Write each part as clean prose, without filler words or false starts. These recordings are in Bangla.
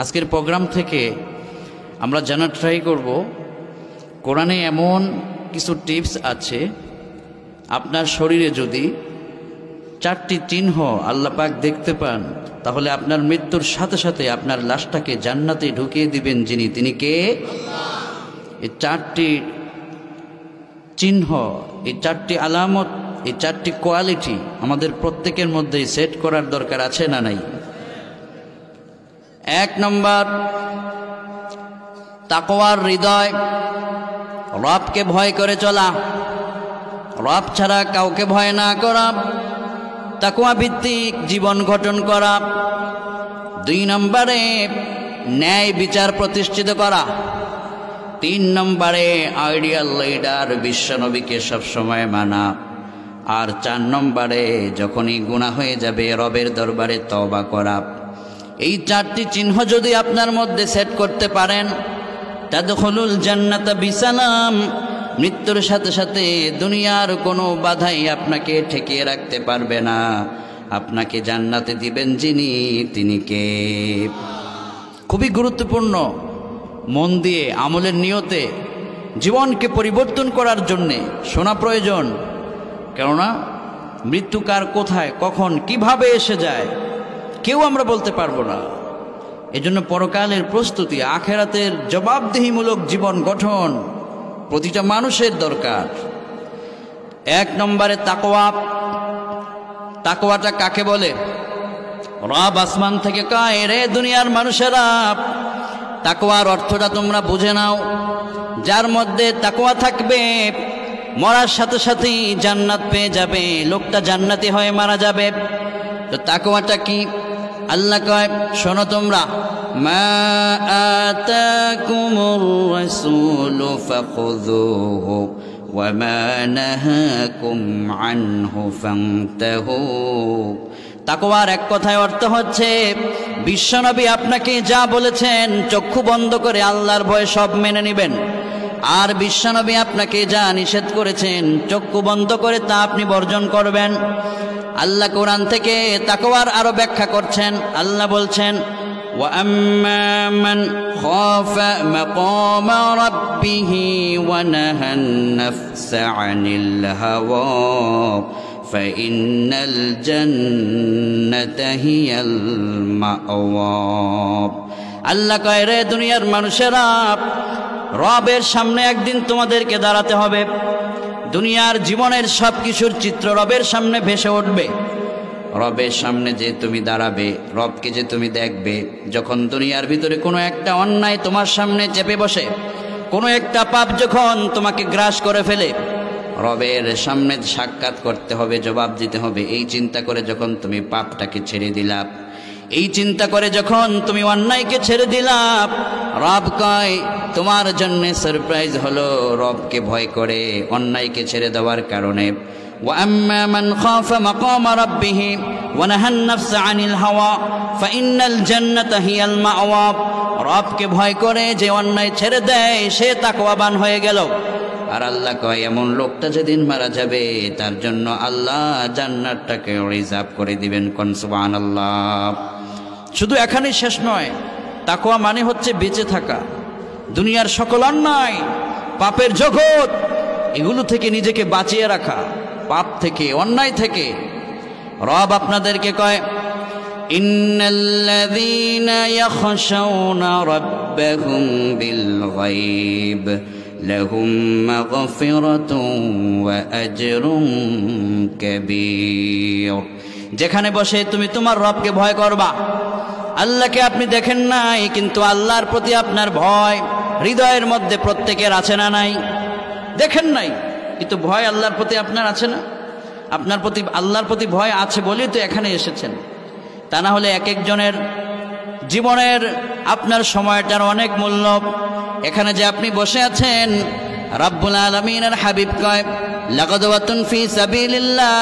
আজকের প্রোগ্রাম থেকে আমরা জানার ট্রাই করব কোরআনে এমন কিছু টিপস আছে আপনার শরীরে যদি 4টি চিহ্ন আল্লাহ পাক দেখতে পান তাহলে আপনার মৃত্যুর সাথে সাথে আপনার লাশটাকে জান্নাতে ঢুকিয়ে দিবেন যিনি, তিনি কে? এই 4টি চিহ্ন, এই 4টি আলামত, এই 4টি কোয়ালিটি আমাদের প্রত্যেকের মধ্যেই সেট করার দরকার আছে না নাই? 1 নম্বর, তাকওয়ার হৃদয়, রবকে ভয় করে চলা, রব ছাড়া কাউকে ভয় না করা, তাকওয়া ভিত্তিক জীবন গঠন করা। 2 নম্বরে ন্যায় বিচার প্রতিষ্ঠিত করা। 3 নম্বরে আইডিয়াল লিডার বিশ্বনবীকে সবসময় মানা। আর 4 নম্বরে যখনই গুনাহ হয়ে যাবে রবের দরবারে তওবা করা। এই 4টি চিহ্ন যদি আপনার মধ্যে সেট করতে পারেন, তাদখুলুল জান্নাতা বিসালাম, মৃত্যুর সাথে সাথে দুনিয়ার কোনো বাধাই আপনাকে ঠেকিয়ে রাখতে পারবে না। আপনাকে জান্নাতে দিবেন যিনি, তিনি কে? খুবই গুরুত্বপূর্ণ। মন দিয়ে আমলের নিয়তে জীবনকে পরিবর্তন করার জন্যে শোনা প্রয়োজন। কেননা মৃত্যু কার, কোথায়, কখন, কিভাবে এসে যায় কেউ আমরা বলতে পারবো না। এজন্য পরকালের প্রস্তুতি, আখেরাতের জবাবদিহিমূলক জীবন গঠন প্রতিটা মানুষের দরকার। 1 নম্বরে তাকওয়া। তাকওয়াটা কাকে বলে? রব আসমান থেকে কয়, রে দুনিয়ার মানুষেরা, তাকওয়ার অর্থটা তোমরা বুঝে নাও। যার মধ্যে তাকওয়া থাকবে মরার সাথে সাথেই জান্নাত পেয়ে যাবে, লোকটা জান্নাতি হয়ে মারা যাবে। তো তাকওয়াটা কি? আল্লাহ কয়, শোনো তোমরা, মা আতাকুমুর রাসূলু ফাখুযুহু ওয়া মা নাহাকুম আনহু ফান্তাহু। তাকওয়ার এক কথায় অর্থ হচ্ছে বিশ্বনবী আপনাকে যা বলেছেন চক্ষু বন্ধ করে আল্লাহর ভয়ে সব মেনে নেবেন। আর বিশ্বনবী আপনাকে যা নিষেধ করেছেন চক্ষু বন্ধ করে তা আপনি বর্জন করবেন। আল্লাহ কোরআন থেকে তাকওয়ার আরো ব্যাখ্যা করছেন। আল্লাহ বলছেন, ওয়া আম্মা মান খাফা মাকামা রাব্বিহি ওয়া নাহান নাফসা আনিল হাওয়া ফাইন্নাল জান্নাতা হিয়াল মাওয়া। আল্লাহ কয়, রে দুনিয়ার মানুষেরা, রবের সামনে একদিন তোমাদেরকে দাঁড়াতে হবে। দুনিয়ার জীবনের সব কিছুর চিত্র রবের সামনে ভেসে উঠবে। রবের সামনে যে তুমি দাঁড়াবে, রবকে যে তুমি দেখবে, যখন দুনিয়ার ভিতরে কোনো একটা অন্যায় তোমার সামনে চেপে বসে, কোনো একটা পাপ যখন তোমাকে গ্রাস করে ফেলে, রবের সামনে সাক্ষাৎ করতে হবে, জবাব দিতে হবে। এই চিন্তা করে যখন তুমি পাপটাকে ছেড়ে দিলা, এই চিন্তা করে যখন তুমি অন্যায়কে ছেড়ে দিলা, রব কয় তোমার জন্য সারপ্রাইজ হলো। রবকে ভয় করে অন্যায়কে ছেড়ে দেওয়ার কারণে, ওয়া আম্মা মান খাফা মাকামা রাব্বিহি ওয়া নাহান নাফসা আনিল হাওয়া ফাইন্নাল জান্নাতা হিয়াল মাওয়া। রবকে ভয় করে যে অন্যায় ছেড়ে দেয় সে তাকওয়াবান হয়ে গেল। আর আল্লাহ কয়, এমন লোকটা যেদিন মারা যাবে তার জন্য আল্লাহ জান্নাতটাকে রিজার্ভ করে দিবেন। কোন সুবহানাল্লাহ। শুধু এখানেই শেষ নয়, তাকওয়া মানে হচ্ছে বেঁচে থাকা। দুনিয়ার সকল অন্যায়, পাপের জগৎ, এগুলো থেকে নিজেকে বাঁচিয়ে রাখা, পাপ থেকে, অন্যায় থেকে। রব আপনাদেরকে কয়, ইন্নাল্লাযীনা ইয়াখশাউনা রাব্বাহুম বিল গায়ব লাহুম মাগফিরাতুন ওয়া আজরুন কাবীর। যেখানে বসে তুমি তোমার রবকে ভয় করবা। আল্লাহকে আপনি দেখেন নাই, কিন্তু আল্লাহর প্রতি আপনার ভয় হৃদয়ের মধ্যে প্রত্যেকের আছে না নাই? দেখেন নাই, কিন্তু ভয় আল্লাহর প্রতি আপনার আছে না? আপনার প্রতি আল্লাহর প্রতি ভয় আছে বলেই তো এখানে এসেছেন। তা না হলে এক একজনের জীবনের আপনার সময়টার অনেক মূল্য। এখানে যে আপনি বসে আছেন, রাব্বুল আলামিনের হাবিব কয়, লাগাদওয়াতুন ফি সাবিলিল্লাহ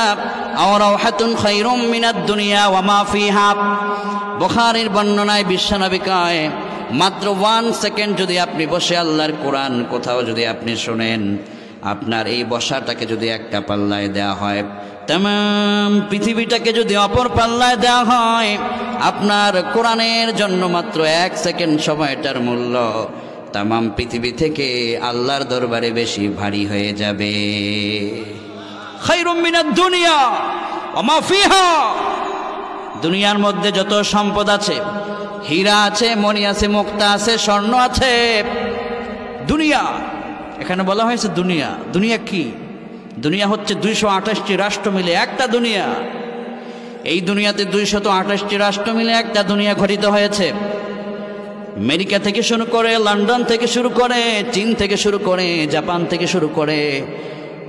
আও রাওহাতুন খায়রুম মিনাদ দুনিয়া ওয়া মা ফিহা। বুখারীর বর্ণনায় বিশ্বনবী কয়, মাত্র 1 সেকেন্ড যদি আপনি বসে আল্লাহর কোরআন কোথাও যদি আপনি শোনেন, আপনার এই বসাটাকে যদি একটা পাল্লায় দেওয়া হয়, तमाम পৃথিবীটাকে যদি অপর পাল্লায় দেওয়া হয়, আপনার কোরআনের জন্য মাত্র 1 সেকেন্ড সময়টার মূল্য तमाम পৃথিবী থেকে আল্লাহর দরবারে বেশি ভারী হয়ে যাবে। খায়রুম মিনাদ দুনিয়া ওয়া মা ফিহা, দুনিয়ার মধ্যে যত সম্পদ আছে, হীরা আছে, মণি আছে, মুক্তা আছে, স্বর্ণ আছে, দুনিয়া, এখানে বলা হয়েছে দুনিয়া। দুনিয়া কি? দুনিয়া হচ্ছে 228টি রাষ্ট্র মিলে একটা দুনিয়া। এই দুনিয়াতে 228টি রাষ্ট্র মিলে একটা দুনিয়া গঠিত হয়েছে। আমেরিকা থেকে শুরু করে, লন্ডন থেকে শুরু করে, চীন থেকে শুরু করে, জাপান থেকে শুরু করে,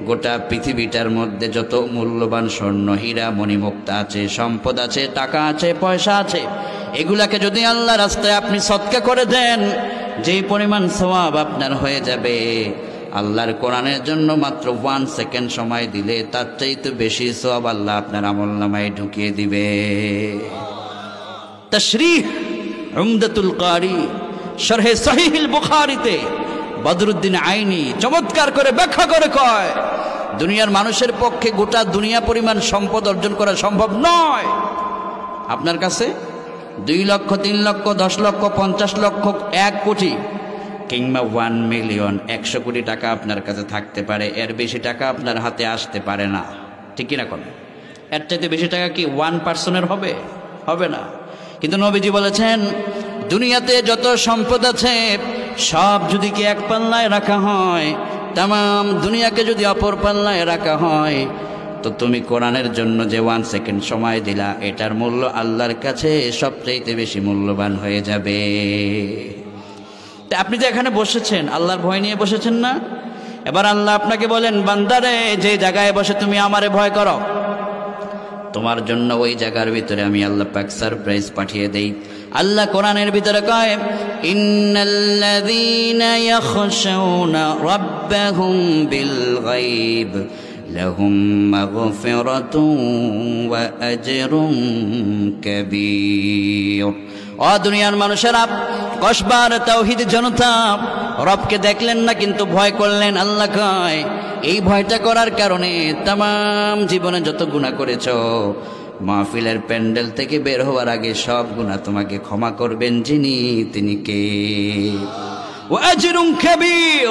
গোটা পৃথিবীটার মধ্যে যত মূল্যবান স্বর্ণ, হীরা, মণিমুক্তা আছে, সম্পদ আছে, টাকা আছে, পয়সা আছে, এগুলাকে যদি আল্লাহ রাস্তায় আপনি সদকা করে দেন, যেই পরিমাণ সওয়াব আপনার হয়ে যাবে, আল্লাহর কোরআনের জন্য মাত্র 1 সেকেন্ড সময় দিলে তার চাইতে বেশি সওয়াব আল্লাহ আপনার আমলনামায় ঢুকিয়ে দিবে। তাশরীহ উমদাতুল কারি শরহে সহিহুল বুখারীতে বদরুদ্দিন আইনি চমৎকার করে ব্যাখ্যা করে কয়, দুনিয়ার মানুষের পক্ষে গোটা দুনিয়া পরিমাণ সম্পদ অর্জন করা সম্ভব নয়। আপনার কাছে 2 লক্ষ, 3 লক্ষ, 10 লক্ষ, 50 লক্ষ, 1 কোটি কিংবা 1 মিলিয়ন, 100 কোটি টাকা আপনার কাছে থাকতে পারে, এর বেশি টাকা আপনার হাতে আসতে পারে না, ঠিক কিনা? কোন এর চাইতে বেশি টাকা কি 1 পার্সনের হবে? হবে না। কিন্তু নবীজি বলেছেন, দুনিয়াতে যত সম্পদ আছে সব যদি কি এক পাল্লায় রাখা হয়, तमाम দুনিয়াকে যদি অপর পাল্লায় রাখা হয়, তো তুমি কোরআনের জন্য যে 1 সেকেন্ড সময় দিলা, এটার মূল্য আল্লাহর কাছে সবচেয়ে বেশি মূল্যবান হয়ে যাবে। আপনি যে এখানে বসেছেন, আল্লাহর ভয় নিয়ে বসেছেন না? এবার আল্লাহ আপনাকে বলেন, বান্দারে, যে জায়গায় বসে তুমি আমারে ভয় করো, তোমার জন্য ওই জায়গার ভিতরে আমি আল্লাহ পাক সারপ্রাইজ পাঠিয়ে দেই। আল্লাহ কোরআনের ভিতরে কয়, ইন্নাল্লাযীনা ইয়াখশাউনা রাব্বাহুম বিল গায়ব লাহুম মাগফিরাতুন ওয়া আজরুন কাবীর। ও দুনিয়ার মানুষেরা, কসবার তাওহীদ জনতা, রবকে দেখলেন না কিন্তু ভয় করলেন। আল্লাহ কয়, এই ভয়টা করার কারণে तमाम জীবনে যত গুনাহ করেছো, মাহফিলের প্যান্ডেল থেকে বের হওয়ার আগে সব গুনাহ তোমাকে ক্ষমা করবেন যিনি, তিনি কে? ওয়া আজরুন কাবীর,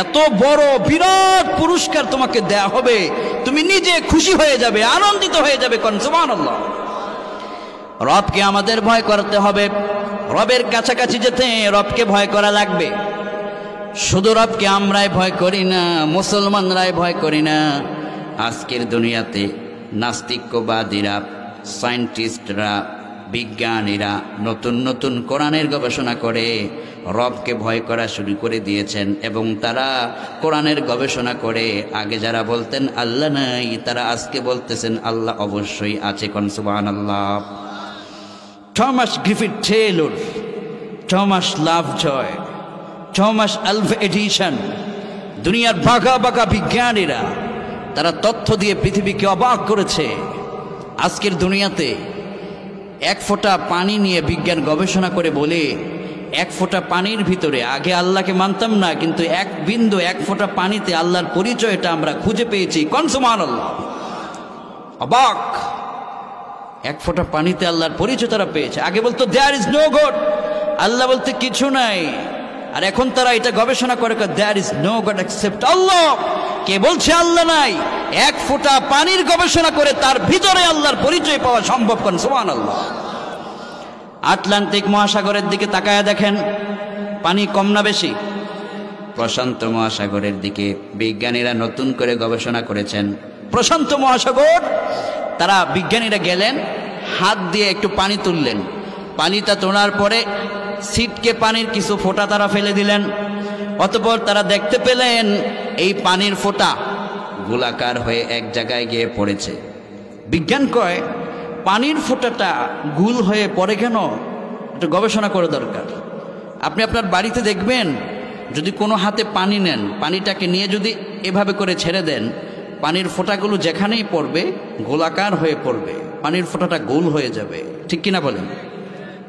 এত বড় বিরাট পুরস্কার তোমাকে দেয়া হবে, তুমি নিজে খুশি হয়ে যাবে, আনন্দিত হয়ে যাবে। কোন সুবহানাল্লাহ। রবকে আমাদের ভয় করতে হবে, রবের কাছাকাছি যেতে রবকে ভয় করা লাগবে। শুধু রবকে আমরাই ভয় করি না, মুসলমানরাই ভয় করি না। আজকের দুনিয়াতে নাস্তিকবাদীরা, সায়েন্টিস্টরা, বিজ্ঞানীরা নতুন নতুন কোরআনের গবেষণা করে রবকে ভয় করা শুরু করে দিয়েছেন, এবং তারা কোরআনের গবেষণা করে আগে যারা বলতেন আল্লাহ নাই, তারা আজকে বলতেছেন আল্লাহ অবশ্যই আছে। কোন সুবহানাল্লাহ। Thomas Griffith Taylor, Thomas লাভজয়, Thomas Alva Edison, দুনিয়ার বাঘা বাঘা বিজ্ঞানীরা, তারা তথ্য দিয়ে পৃথিবীকে অবাক করেছে। আজকের দুনিয়াতে 1 ফোঁটা পানি নিয়ে বিজ্ঞান গবেষণা করে বলে, 1 ফোঁটা পানির ভিতরে, আগে আল্লাহকে মানতাম না, কিন্তু 1 বিন্দু 1 ফোঁটা পানিতে আল্লাহর পরিচয়টা আমরা খুঁজে পেয়েছি। কোন সুবহানাল্লাহ। অবাক, 1 ফোঁটা পানিতে আল্লাহর পরিচয় তারা পেয়েছে। আগে বলতো there is no God, Allah বলতে কিছু নাই, আর এখন তারা এটা গবেষণা করে there is no God except Allah. কে বলছে আল্লাহ নাই? 1 ফোঁটা পানির গবেষণা করে তার ভিতরে আল্লাহর পরিচয় পাওয়া সম্ভব। কোন সুবহানাল্লাহ। আটলান্টিক মহাসাগরের দিকে তাকায় দেখেন, পানি কম না বেশি? প্রশান্ত মহাসাগরের দিকে বিজ্ঞানীরা নতুন করে গবেষণা করেছেন। প্রশান্ত মহাসাগর, তারা বিজ্ঞানীরা গেলেন, হাত দিয়ে একটু পানি তুললেন, পানিটা তোলার পরে ছিটকে পানির কিছু ফোঁটা তারা ফেলে দিলেন। অতঃপর তারা দেখতে পেলেন এই পানির ফোঁটা গোলাকার হয়ে এক জায়গায় গিয়ে পড়েছে। বিজ্ঞান কয়, পানির ফোঁটাটা গোল হয়ে পড়ে কেন? এটা গবেষণা করা দরকার। আপনি আপনার বাড়িতে দেখবেন, যদি কোনো হাতে পানি নেন, পানিটাকে নিয়ে যদি এভাবে করে ছেড়ে দেন, পানির ফোঁটাগুলো যেখানেই পড়বে গোলাকার হয়ে পড়বে, পানির ফোঁটাটা গোল হয়ে যাবে, ঠিক কিনা বলেন?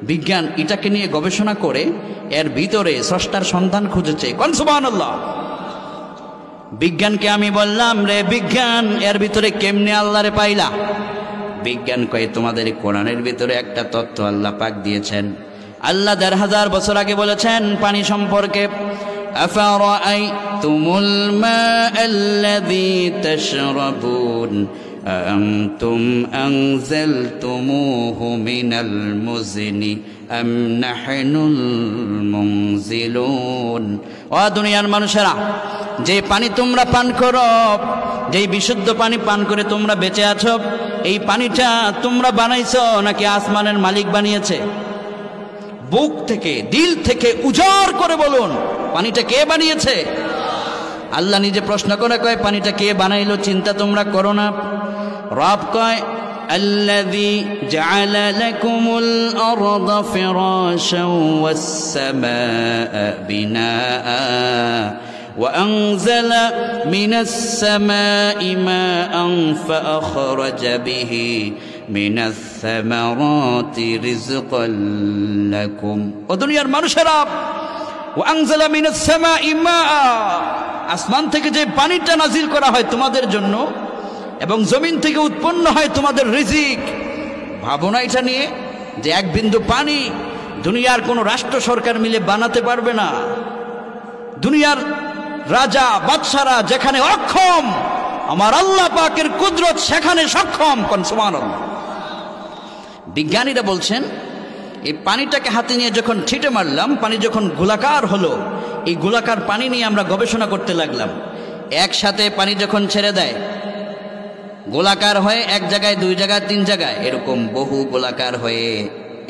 বিজ্ঞান এটাকে নিয়ে গবেষণা করে এর ভিতরে স্রষ্টার সন্ধান খুঁজেছে। কোন সুবহানাল্লাহ। বিজ্ঞানকে আমি বললাম, রে বিজ্ঞান, এর ভিতরে কেমনে আল্লাহরে পাইলা? বিজ্ঞান কয়ে, তোমাদের কোরআনের ভিতরে একটা তত্ত্ব আল্লাহ পাক দিয়েছেন। আল্লাহ ১৫০০ বছর আগে বলেছেন পানি সম্পর্কে, আফারাআইতুমুল মাআল্লাযী তাশরাবুন আনতুম আনজালতুমুহু মিনাল মুজনি আম নাহনুল মুনজিলুন। ও দুনিয়ার মানুষেরা, যে পানি তোমরা পান করো, যেই বিশুদ্ধ পানি পান করে তোমরা বেঁচে আছো, এই পানিটা তোমরা বানাইছো নাকি আসমানের মালিক বানিয়েছে? বুক থেকে, দিল থেকে উজাড় করে বলুন, পানিটা কে বানিয়েছে? আল্লাহ নিজে প্রশ্ন করে কয়, পানিটা কে বানাইলো চিন্তা তোমরা করো না? রব কয়, আল্লাযী জাআলা লাকুমুল আরদা ফিরাশাও ওয়াস সামাআ বিনাআ وأنزل من السماء ماء فأخرج به من الثمرات رزقا لكم। ودنيار মানুষেরা, وأنزل من السماء ماء, আসমান থেকে যে পানিটা নাজিল করা হয় তোমাদের জন্য এবং জমিন থেকে উৎপন্ন হয় তোমাদের রিজিক। ভাবনা এটা নিয়ে যে এক বিন্দু পানি দুনিয়ার কোনো রাষ্ট্র সরকার মিলে বানাতে পারবে না। দুনিয়ার রাজা বাদশারা যেখানে অক্ষম, আমার আল্লাহ পাকের কুদরত সেখানে সক্ষম। কোন সুবহানাল্লাহ। বিজ্ঞানীরা বলছেন, এই পানিটাকে হাতে নিয়ে যখন ছিটে মারলাম, পানি যখন গোলাকার হলো, এই গোলাকার পানি নিয়ে আমরা গবেষণা করতে লাগলাম। একসাথে পানি যখন ছেড়ে দেয়, গোলাকার হয়ে এক জায়গায়, দুই জায়গায়, তিন জায়গায়, এরকম বহু গোলাকার হয়ে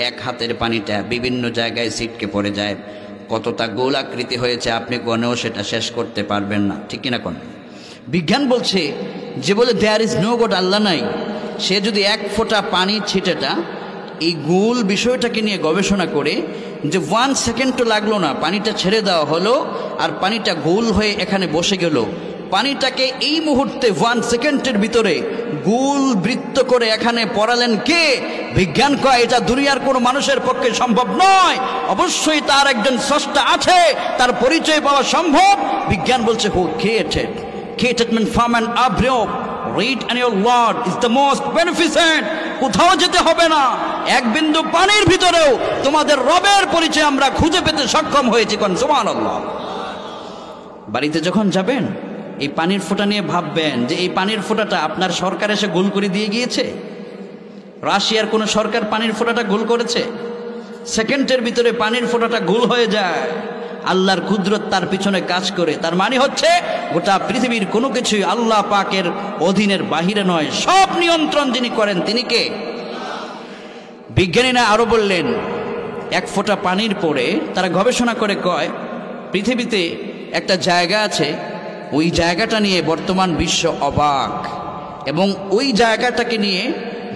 এক হাতের পানিটা বিভিন্ন জায়গায় ছিটকে পড়ে যায়। কতটা গোল আকৃতি হয়েছে আপনি গনেও সেটা শেষ করতে পারবেন না, ঠিক কিনা কোন? বিজ্ঞান বলছে যে বলে দেয়ার ইজ নো গড, আল্লাহ নাই, সে যদি এক ফোঁটা পানি ছিটেটা এই গোল বিষয়টাকে নিয়ে গবেষণা করে, যে 1 সেকেন্ডও লাগলো না, পানিটা ছেড়ে দেওয়া হলো আর পানিটা গোল হয়ে এখানে বসে গেল। পানিটাকে এই মুহূর্তে 1 সেকেন্ডের ভিতরে গোল বৃত্ত করে এখানে পড়ালেন কে? বিজ্ঞান কয় এটা দুনিয়ার কোনো মানুষের পক্ষে সম্ভব নয়, অবশ্যই তার একজন স্রষ্টা আছে, তার পরিচয় পাওয়া সম্ভব। বিজ্ঞান বলছে who created means from an abroad, read and your Lord is the most beneficent। কোথাও যেতে হবে না, এক বিন্দু পানির ভিতরেও তোমাদের রবের পরিচয় আমরা খুঁজে পেতে সক্ষম হয়েছি। কোন সুবহানাল্লাহ। বাড়িতে যখন যাবেন, এই পানির ফোঁটা নিয়ে ভাববেন যে এই পানির ফোঁটাটা আপনার সরকার এসে গোল করে দিয়ে গিয়েছে। রাশিয়ার কোন সরকার পানির ফোঁটাটা গোল করেছে? সেকেন্ডের ভিতরে পানির ফোঁটাটা গোল হয়ে যায়। আল্লাহর কুদরত তার পিছনে কাজ করে। তার মানে হচ্ছে গোটা পৃথিবীর কোনো কিছুই আল্লাহ পাকের অধীনের বাহিরে নয়, সব নিয়ন্ত্রণ যিনি করেন তিনি কে? বিজ্ঞানীরা আরো বললেন, এক ফোঁটা পানির পরে তারা গবেষণা করে কয় পৃথিবীতে একটা জায়গা আছে, ওই জায়গাটা নিয়ে বর্তমান বিশ্ব অবাক, এবং ওই জায়গাটাকে নিয়ে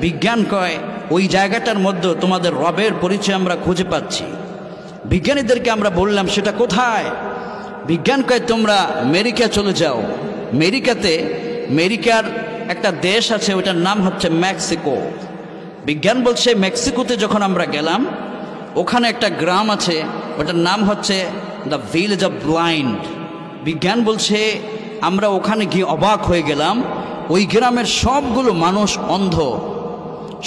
বিজ্ঞান কয় ওই জায়গাটার মধ্যে তোমাদের রবের পরিচয় আমরা খুঁজে পাচ্ছি। বিজ্ঞানীদেরকে আমরা বললাম সেটা কোথায়? বিজ্ঞান কয় তোমরা আমেরিকা চলে যাও। আমেরিকার একটা দেশ আছে, ওটার নাম হচ্ছে মেক্সিকো। বিজ্ঞান বলছে মেক্সিকোতে যখন আমরা গেলাম, ওখানে একটা গ্রাম আছে, ওটার নাম হচ্ছে দ্য ভিলেজ অফ ব্লাইন্ড। বিজ্ঞান বলছে আমরা ওখানে গিয়ে অবাক হয়ে গেলাম, ওই গ্রামের সবগুলো মানুষ অন্ধ,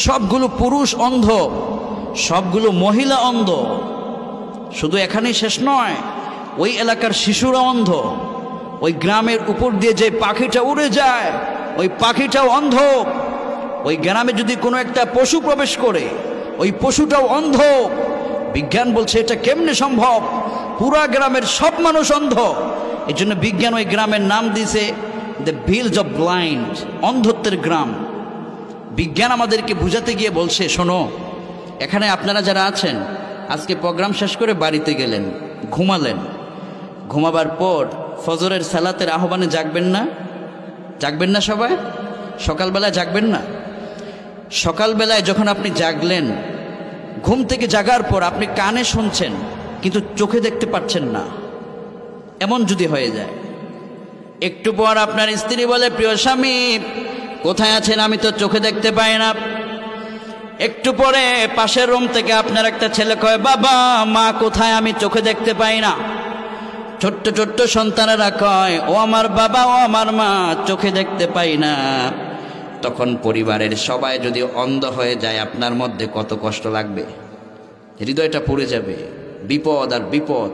সবগুলো পুরুষ অন্ধ, সবগুলো মহিলা অন্ধ। শুধু এখানেই শেষ নয়, ওই এলাকার শিশুরা অন্ধ। ওই গ্রামের উপর দিয়ে যে পাখিটা উড়ে যায়, ওই পাখিটাও অন্ধ। ওই গ্রামে যদি কোনো একটা পশু প্রবেশ করে, ওই পশুটাও অন্ধ। বিজ্ঞান বলছে এটা কেমনে সম্ভব? পুরা গ্রামের সব মানুষ অন্ধ। এই জন্য বিজ্ঞান ওই গ্রামের নাম দিয়েছে দ্য ভিলেজ অফ ব্লাইন্ড, অন্ধত্বের গ্রাম। বিজ্ঞান আমাদেরকে বুঝাতে গিয়ে বলছে, শোনো, এখানে আপনারা যারা আছেন, আজকে প্রোগ্রাম শেষ করে বাড়িতে গেলেন, ঘুমালেন, ঘুমাবার পর ফজরের সালাতের আহ্বানে জাগবেন না? জাগবেন না সবাই? সকালবেলায় জাগবেন না? সকালবেলায় যখন আপনি জাগলেন, ঘুম থেকে জাগার পর আপনি কানে শুনছেন কিন্তু চোখে দেখতে পাচ্ছেন না, এমন যদি হয়ে যায়, একটু পর আপনার স্ত্রী বলে, প্রিয় স্বামী কোথায় আছেন? আমি তো চোখে দেখতে পাই না। একটু পরে পাশের রুম থেকে আপনার একটা ছেলে কয়, বাবা মা কোথায়? আমি চোখে দেখতে পাই না। ছোট্ট ছোট্ট সন্তানেরা কয়, ও আমার বাবা, ও আমার মা, চোখে দেখতে পাই না। তখন পরিবারের সবাই যদি অন্ধ হয়ে যায়, আপনার মধ্যে কত কষ্ট লাগবে, হৃদয়টা পড়ে যাবে। বিপদ আর বিপদ,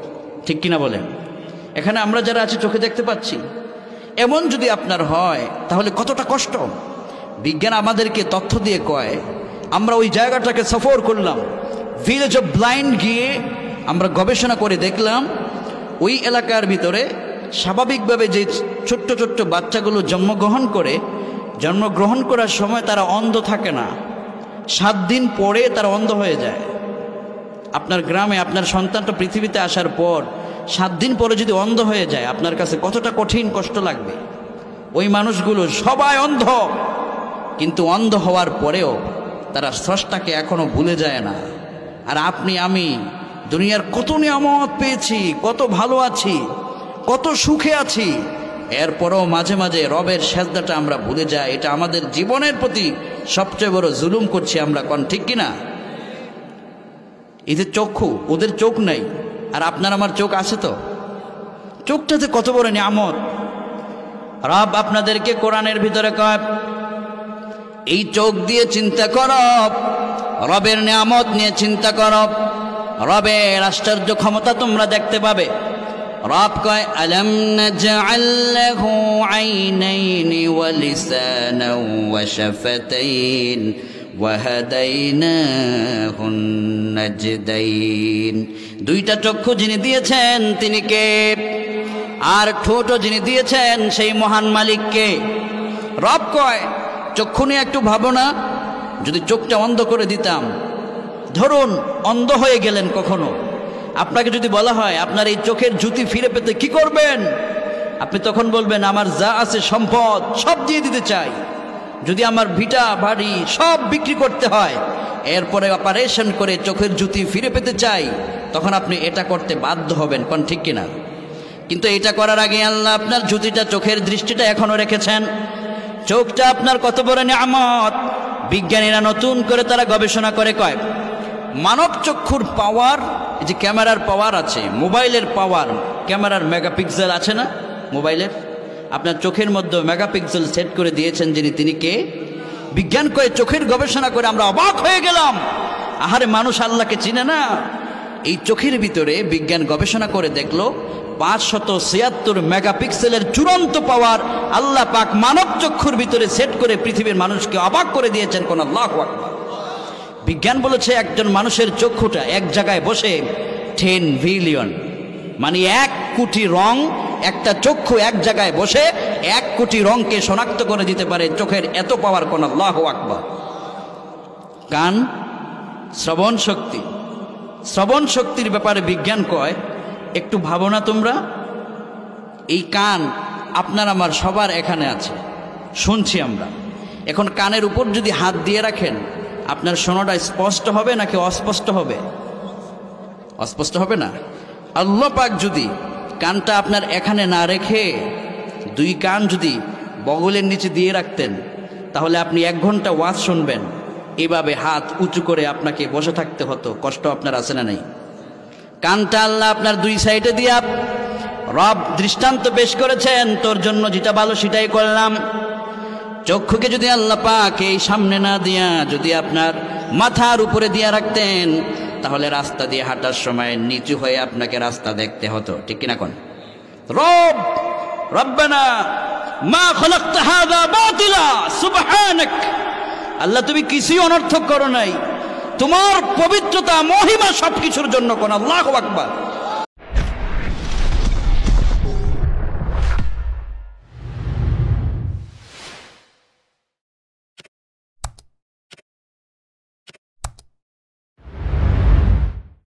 ঠিক কিনা বলেন? এখানে আমরা যারা আছি চোখে দেখতে পাচ্ছি, এমন যদি আপনার হয় তাহলে কতটা কষ্ট। বিজ্ঞান আমাদেরকে তথ্য দিয়ে কয়, আমরা ওই জায়গাটাকে সফর করলাম, ভিলেজ অফ ব্লাইন্ড গিয়ে আমরা গবেষণা করে দেখলাম ওই এলাকার ভিতরে স্বাভাবিকভাবে যে ছোট্ট ছোট্ট বাচ্চাগুলো জন্মগ্রহণ করার সময় তারা অন্ধ থাকে না, 7 দিন পরে তারা অন্ধ হয়ে যায়। আপনার গ্রামে আপনার সন্তানটা পৃথিবীতে আসার পর 7 দিন পরে যদি অন্ধ হয়ে যায়, আপনার কাছে কতটা কঠিন কষ্ট লাগবে। ওই মানুষগুলো সবাই অন্ধ, কিন্তু অন্ধ হওয়ার পরেও তারা স্রষ্টাকে এখনো ভুলে যায় না। আর আপনি আমি দুনিয়ার কত নিয়ামত পেয়েছি, কত ভালো আছি, কত সুখে আছি, এরপরেও মাঝে মাঝে রবের সেজদাটা আমরা ভুলে যাই। এটা আমাদের জীবনের প্রতি সবচেয়ে বড় জুলুম করছি আমরা, কোন ঠিক কিনা? এদের চক্ষু, ওদের চোখ নাই, আর আপনার আমার চোখ আছে। তো চোখটা যে কত বড় নিয়ামত। রব আপনাদেরকে কোরআনের ভিতরে কয়, এই চোখ দিয়ে চিন্তা করো, রবের নিয়ামত নিয়ে চিন্তা করো, রবের আশ্চর্য ক্ষমতা তোমরা দেখতে পাবে। রব কয়, আলাম নাজআল লাহু আইনাইনি ওয়া লিসানান ওয়া শাফাতাইন ওয়া হাদাইনাহুন নাজদাইন। 2টা চক্ষু যিনি দিয়েছেন তিনি কে? আর ঠোঁটও যিনি দিয়েছেন সেই মহান মালিককে। রব কয়, চক্ষু নিয়ে একটু ভাবো না, যদি চোখটা অন্ধ করে দিতাম, ধরুন অন্ধ হয়ে গেলেন কখনো, আপনাকে যদি বলা হয় আপনার এই চোখের জ্যোতি ফিরে পেতে কি করবেন, আপনি তখন বলবেন আমার যা আছে সম্পদ সব দিয়ে দিতে চাই, যদি আমার ভিটা বাড়ি সব বিক্রি করতে হয়, এরপরে অপারেশন করে চোখের জ্যোতি ফিরে পেতে চাই, তখন আপনি এটা করতে বাধ্য হবেন, কোন ঠিক কিনা? কিন্তু এটা করার আগে আল্লাহ আপনার জ্যোতিটা, চোখের দৃষ্টিটা এখনো রেখেছেন। চোখটা আপনার কত বড় নিয়ামত। বিজ্ঞানীরা নতুন করে তারা গবেষণা করে কয়, মানব চক্ষুর পাওয়ার, যে ক্যামেরার পাওয়ার আছে, মোবাইলের পাওয়ার, ক্যামেরার মেগাপিক্সেল আছে না মোবাইলের, আপনার চোখের মধ্যে মেগাপিক্সেল সেট করে দিয়েছেন যিনি, তিনি কে? বিজ্ঞান কয়ে, চোখের গবেষণা করে আমরা অবাক হয়ে গেলাম, আহারে মানুষ আল্লাহকে চিনে না। এই চোখের ভিতরে বিজ্ঞান গবেষণা করে দেখলো 576 মেগাপিক্সেলের চূড়ান্ত পাওয়ার আল্লাহ পাক মানব চক্ষুর ভিতরে সেট করে পৃথিবীর মানুষকে অবাক করে দিয়েছেন, কোন আল্লাহু আকবার। বিজ্ঞান বলেছে একজন মানুষের চক্ষুটা এক জায়গায় বসে 10 বিলিয়ন, মানে 1 কোটি রং, একটা চক্ষু এক জায়গায় বসে 1 কোটি রংকে শনাক্ত করে দিতে পারে। চোখের এত পাওয়ার, কোন আল্লাহু আকবার। কান, শ্রবণ শক্তি, শ্রবণ শক্তির ব্যাপারে বিজ্ঞান কয়, একটু ভাবো না তোমরা, এই কান আপনার আমার সবার এখানে আছে, শুনছি আমরা। এখন কানের উপর যদি হাত দিয়ে রাখেন, আপনার শোনাটা স্পষ্ট হবে নাকি অস্পষ্ট হবে? অস্পষ্ট হবে না। আল্লাহ পাক যদি কানটা আপনার এখানে না রেখে 2 কান যদি বগলের নিচে দিয়ে রাখতেন, তাহলে আপনি 1 ঘন্টা ওয়াজ শুনবেন। এভাবে হাত উঁচু করে আপনাকে বসে থাকতে হতো, কষ্ট আপনার আছে না নাই? কানটা আল্লাহ আপনার 2 সাইডে দিয়া রব দৃষ্টান্ত পেশ করেছেন, তোর জন্য যেটা ভালো সেটাই করলাম। চক্ষুকে যদি আল্লাহ পাক এই সামনে না দিয়া যদি আপনার মাথার উপরে দিয়া রাখতেন, তাহলে রাস্তা দিয়ে হাঁটার সময় নিচু হয়ে আপনাকে রাস্তা দেখতে হতো, ঠিক কিনা? কোন রব্বানা মা খলাকতা হাযা বাতিলা সুবহানাক, আল্লাহ তুমি কিছুই অনর্থক করো নাই, তোমার পবিত্রতা মহিমা সবকিছুর জন্য, কোন আল্লাহু আকবার।